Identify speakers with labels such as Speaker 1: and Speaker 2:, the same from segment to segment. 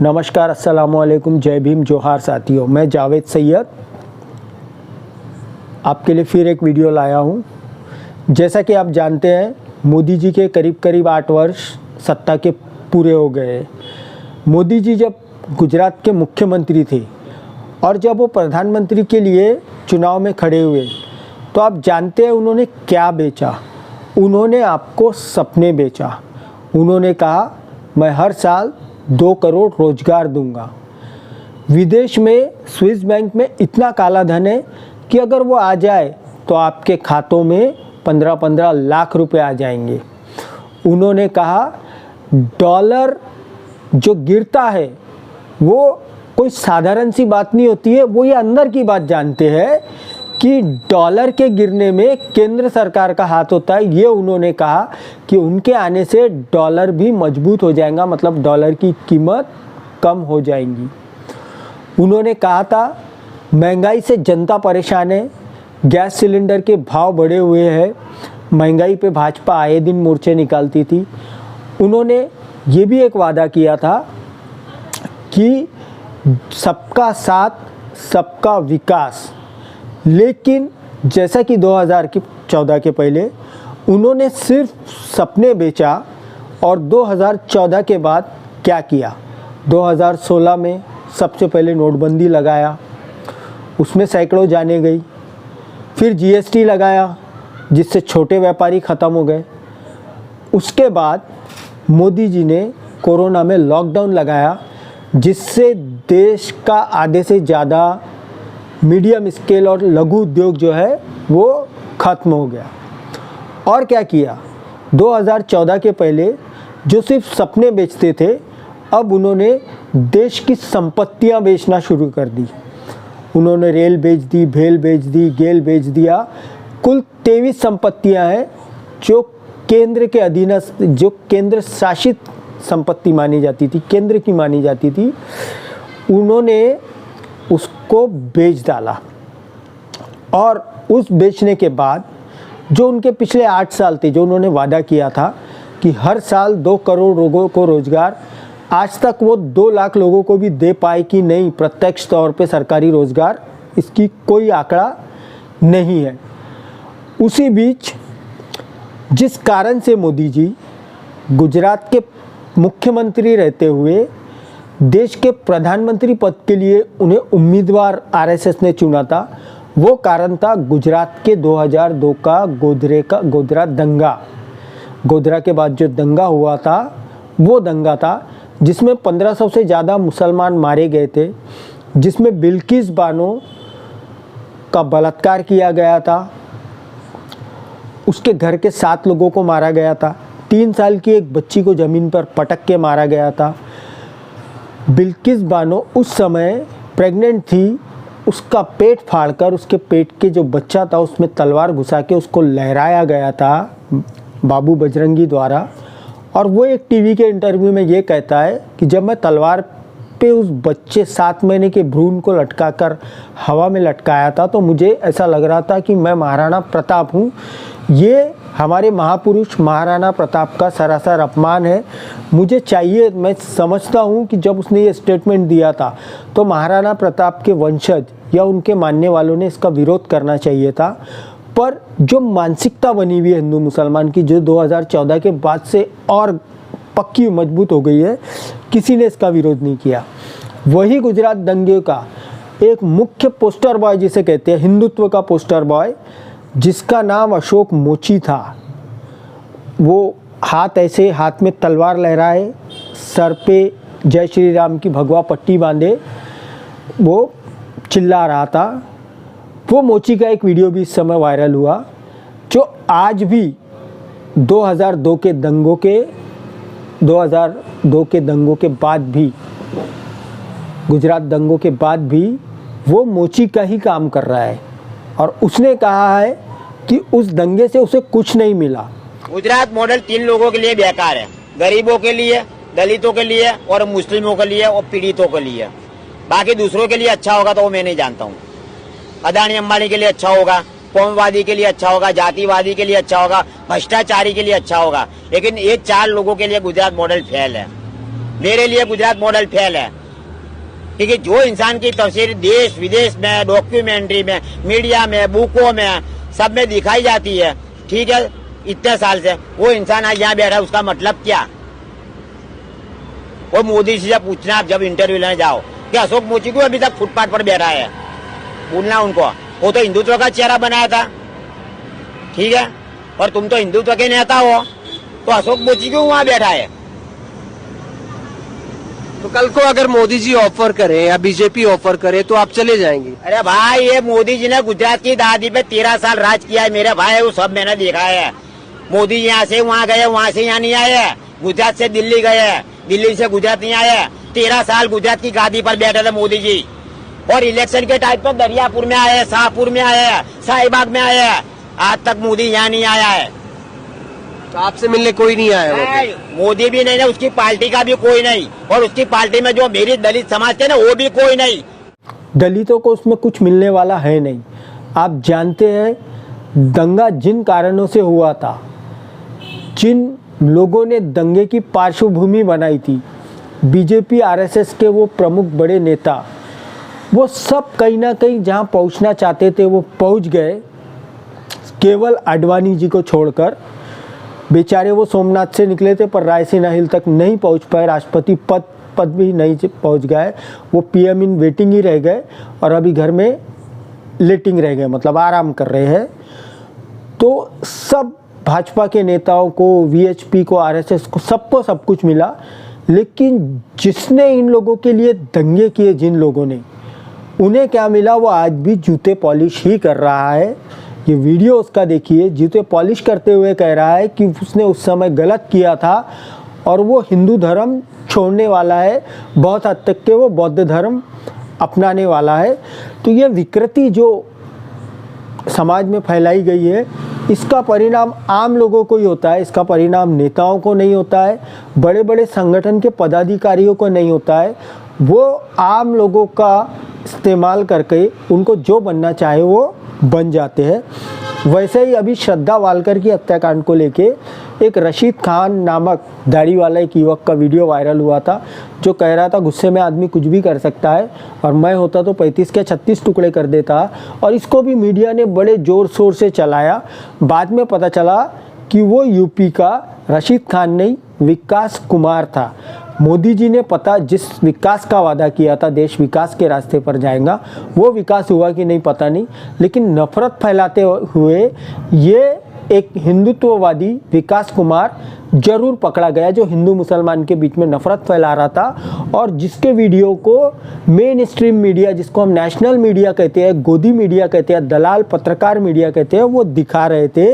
Speaker 1: नमस्कार, अस्सलाम वालेकुम, जय भीम, जोहार साथियों। मैं जावेद सैयद आपके लिए फिर एक वीडियो लाया हूँ। जैसा कि आप जानते हैं, मोदी जी के करीब 8 वर्ष सत्ता के पूरे हो गए। मोदी जी जब गुजरात के मुख्यमंत्री थे और जब वो प्रधानमंत्री के लिए चुनाव में खड़े हुए तो आप जानते हैं उन्होंने क्या बेचा। उन्होंने आपको सपने बेचा। उन्होंने कहा मैं हर साल 2 करोड़ रोजगार दूंगा। विदेश में स्विस बैंक में इतना काला धन है कि अगर वो आ जाए तो आपके खातों में 15-15 लाख रुपए आ जाएंगे। उन्होंने कहा डॉलर जो गिरता है वो कोई साधारण सी बात नहीं होती है। वो ये अंदर की बात जानते हैं कि डॉलर के गिरने में केंद्र सरकार का हाथ होता है। ये उन्होंने कहा कि उनके आने से डॉलर भी मजबूत हो जाएगा, मतलब डॉलर की कीमत कम हो जाएगी। उन्होंने कहा था महंगाई से जनता परेशान है, गैस सिलेंडर के भाव बढ़े हुए हैं। महंगाई पे भाजपा आए दिन मोर्चे निकालती थी। उन्होंने ये भी एक वादा किया था कि सबका साथ सबका विकास, लेकिन जैसा कि 2014 के पहले उन्होंने सिर्फ सपने बेचा। और 2014 के बाद क्या किया? 2016 में सबसे पहले नोटबंदी लगाया, उसमें सैकड़ों जाने गई। फिर जीएसटी लगाया जिससे छोटे व्यापारी ख़त्म हो गए। उसके बाद मोदी जी ने कोरोना में लॉकडाउन लगाया जिससे देश का आधे से ज़्यादा मीडियम स्केल और लघु उद्योग जो है वो ख़त्म हो गया। और क्या किया? 2014 के पहले जो सिर्फ सपने बेचते थे, अब उन्होंने देश की संपत्तियां बेचना शुरू कर दी। उन्होंने रेल बेच दी, भेल बेच दी, गेल बेच दिया। कुल 23 संपत्तियां हैं जो केंद्र के अधीनस्थ, जो केंद्र शासित संपत्ति मानी जाती थी, केंद्र की मानी जाती थी, उन्होंने उसको बेच डाला। और उस बेचने के बाद जो उनके पिछले 8 साल थे, जो उन्होंने वादा किया था कि हर साल 2 करोड़ लोगों को रोज़गार, आज तक वो 2 लाख लोगों को भी दे पाए कि नहीं प्रत्यक्ष तौर पे सरकारी रोज़गार, इसकी कोई आंकड़ा नहीं है। उसी बीच जिस कारण से मोदी जी गुजरात के मुख्यमंत्री रहते हुए देश के प्रधानमंत्री पद के लिए उन्हें उम्मीदवार आरएसएस ने चुना था, वो कारण था गुजरात के 2002 का गोधरा दंगा। गोधरा के बाद जो दंगा हुआ था वो दंगा था जिसमें 1500 से ज़्यादा मुसलमान मारे गए थे, जिसमें बिल्किस बानो का बलात्कार किया गया था। उसके घर के 7 लोगों को मारा गया था। 3 साल की एक बच्ची को ज़मीन पर पटक के मारा गया था। बिल्किस बानो उस समय प्रेग्नेंट थी। उसका पेट फाड़कर उसके पेट के जो बच्चा था उसमें तलवार घुसा के उसको लहराया गया था बाबू बजरंगी द्वारा। और वो एक टीवी के इंटरव्यू में ये कहता है कि जब मैं तलवार पे उस बच्चे 7 महीने के भ्रूण को लटकाकर हवा में लटकाया था तो मुझे ऐसा लग रहा था कि मैं महाराणा प्रताप हूँ। ये हमारे महापुरुष महाराणा प्रताप का सरासर अपमान है। मुझे चाहिए, मैं समझता हूँ कि जब उसने ये स्टेटमेंट दिया था तो महाराणा प्रताप के वंशज या उनके मानने वालों ने इसका विरोध करना चाहिए था। पर जो मानसिकता बनी हुई है हिंदू मुसलमान की, जो 2014 के बाद से और पक्की मजबूत हो गई है, किसी ने इसका विरोध नहीं किया। वही गुजरात दंगे का एक मुख्य पोस्टर बॉय जिसे कहते हैं, हिंदुत्व का पोस्टर बॉय, जिसका नाम अशोक मोची था, वो हाथ में तलवार लहराए, सर पे जय श्री राम की भगवा पट्टी बांधे वो चिल्ला रहा था। वो मोची का एक वीडियो भी इस समय वायरल हुआ, जो आज भी 2002 के दंगों के बाद भी, गुजरात दंगों के बाद भी वो मोची का ही काम कर रहा है। और उसने कहा है कि उस दंगे से उसे कुछ नहीं मिला।
Speaker 2: गुजरात मॉडल 3 लोगों के लिए बेकार है, गरीबों के लिए, दलितों के लिए और मुस्लिमों के लिए और पीड़ितों के लिए। बाकी दूसरों के लिए अच्छा होगा तो वो मैं नहीं जानता हूँ। अदानी अंबानी के लिए अच्छा होगा, कौमवादी के लिए अच्छा होगा, जातिवादी के लिए अच्छा होगा, भ्रष्टाचारी के लिए अच्छा होगा, लेकिन ये 4 लोगों के लिए गुजरात मॉडल फेल है। मेरे लिए गुजरात मॉडल फेल है, क्योंकि जो इंसान की तस्वीर देश विदेश में, डॉक्यूमेंट्री में, मीडिया में, बुकों में, सब में दिखाई जाती है, ठीक है, इतने साल से, वो इंसान आज यहाँ बैठा है, उसका मतलब क्या? वो मोदी जी से पूछना आप जब इंटरव्यू लेने जाओ कि अशोक मोची क्यों अभी तक फुटपाथ पर बैठा है, बोलना उनको। वो तो हिंदुत्व का चेहरा बनाया था, ठीक है, और तुम तो हिंदुत्व के नेता हो, तो अशोक मोची क्यों वहां बैठा है?
Speaker 3: तो कल को अगर मोदी जी ऑफर करे या बीजेपी ऑफर करे तो आप चले जाएंगे?
Speaker 2: अरे भाई, ये मोदी जी ने गुजरात की दादी पे 13 साल राज किया है मेरे भाई, वो सब मैंने देखा है। मोदी यहाँ से वहाँ गए, वहाँ से यहाँ नहीं आए, गुजरात से दिल्ली गए, दिल्ली से गुजरात नहीं आए। 13 साल गुजरात की गादी पर बैठे थे मोदी जी, और इलेक्शन के टाइम पर दरियापुर में आए, शाहपुर में आए, शाहीबाग में आए, आज तक मोदी यहाँ नहीं आया है।
Speaker 3: तो आपसे मिलने कोई नहीं आया?
Speaker 2: नहीं, मोदी भी नहीं, उसकी पार्टी का भी कोई नहीं, और उसकी पार्टी में जो मेरी दलित समाज थे ना, वो भी कोई नहीं।
Speaker 1: दलितों को उसमें कुछ मिलने वाला है नहीं। आप जानते हैं दंगा जिन कारणों से हुआ था, जिन लोगों ने दंगे की पार्श्वभूमि बनाई थी, बीजेपी आरएसएस के वो प्रमुख बड़े नेता, वो सब कहीं ना कहीं जहां पहुंचना चाहते थे वो पहुंच गए, केवल आडवाणी जी को छोड़कर। बेचारे वो सोमनाथ से निकले थे पर रायसीना हिल तक नहीं पहुंच पाए, राष्ट्रपति पद भी नहीं पहुंच गए, वो पीएम इन वेटिंग ही रह गए और अभी घर में लेटिंग रह गए, मतलब आराम कर रहे हैं। तो सब भाजपा के नेताओं को, वीएचपी को, आरएसएस को, सबको सब कुछ मिला, लेकिन जिसने इन लोगों के लिए दंगे किए, जिन लोगों ने, उन्हें क्या मिला? वो आज भी जूते पॉलिश ही कर रहा है। ये वीडियो उसका देखिए, जूते पॉलिश करते हुए कह रहा है कि उसने उस समय गलत किया था और वो हिंदू धर्म छोड़ने वाला है, बहुत हद तक के वो बौद्ध धर्म अपनाने वाला है। तो ये विकृति जो समाज में फैलाई गई है, इसका परिणाम आम लोगों को ही होता है, इसका परिणाम नेताओं को नहीं होता है, बड़े बड़े संगठन के पदाधिकारियों को नहीं होता है। वो आम लोगों का इस्तेमाल करके उनको जो बनना चाहे वो बन जाते हैं। वैसे ही अभी श्रद्धा वालकर की हत्याकांड को लेके एक रशीद खान नामक दाढ़ी वाला एक युवक का वीडियो वायरल हुआ था, जो कह रहा था गुस्से में आदमी कुछ भी कर सकता है और मैं होता तो 35 के 36 टुकड़े कर देता। और इसको भी मीडिया ने बड़े ज़ोर शोर से चलाया। बाद में पता चला कि वो यूपी का रशीद खान नहीं, विकास कुमार था। मोदी जी ने पता जिस विकास का वादा किया था, देश विकास के रास्ते पर जाएगा, वो विकास हुआ कि नहीं पता नहीं, लेकिन नफरत फैलाते हुए ये एक हिंदुत्ववादी विकास कुमार जरूर पकड़ा गया, जो हिंदू मुसलमान के बीच में नफरत फैला रहा था और जिसके वीडियो को मेन स्ट्रीम मीडिया, जिसको हम नेशनल मीडिया कहते हैं, गोदी मीडिया कहते हैं, दलाल पत्रकार मीडिया कहते हैं, वो दिखा रहे थे।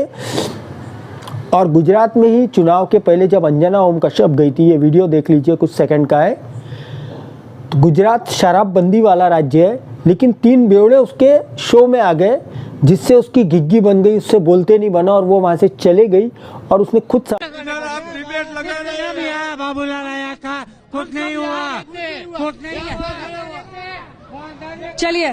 Speaker 1: और गुजरात में ही चुनाव के पहले जब अंजना ओम कश्यप गई थी, ये वीडियो देख लीजिए, कुछ सेकंड का है। तो गुजरात शराबबंदी वाला राज्य है, लेकिन 3 बेवड़े उसके शो में आ गए, जिससे उसकी घिग्गी बन गई, उससे बोलते नहीं बना और वो वहां से चले गई और उसने खुद
Speaker 4: चलिए,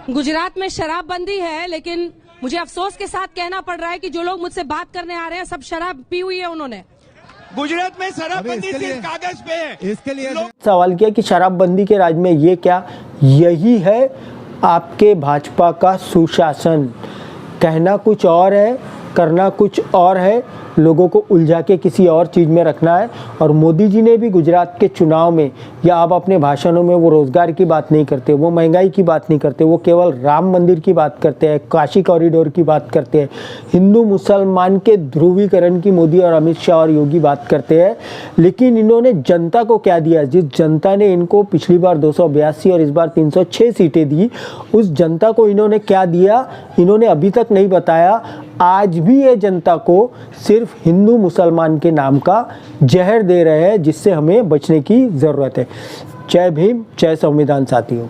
Speaker 4: गुजरात में शराबबंदी है, लेकिन मुझे अफसोस के साथ कहना पड़ रहा है कि जो लोग मुझसे बात करने आ रहे हैं सब शराब पी हुई है उन्होंने।
Speaker 5: गुजरात में शराबबंदी सिर्फ कागज पे है। इसके लिए
Speaker 1: सवाल किया कि शराबबंदी के राज में ये क्या? यही है आपके भाजपा का सुशासन। कहना कुछ और है, करना कुछ और है, लोगों को उलझा के किसी और चीज़ में रखना है। और मोदी जी ने भी गुजरात के चुनाव में या अब अपने भाषणों में वो रोज़गार की बात नहीं करते, वो महंगाई की बात नहीं करते, वो केवल राम मंदिर की बात करते हैं, काशी कॉरिडोर की बात करते हैं, हिंदू मुसलमान के ध्रुवीकरण की मोदी और अमित शाह और योगी बात करते हैं। लेकिन इन्होंने जनता को क्या दिया? जिस जनता ने इनको पिछली बार 282 और इस बार 306 सीटें दी, उस जनता को इन्होंने क्या दिया? इन्होंने अभी तक नहीं बताया। आज भी ये जनता को सिर्फ हिंदू मुसलमान के नाम का जहर दे रहे हैं, जिससे हमें बचने की ज़रूरत है। जय भीम, जय संविधान साथियों।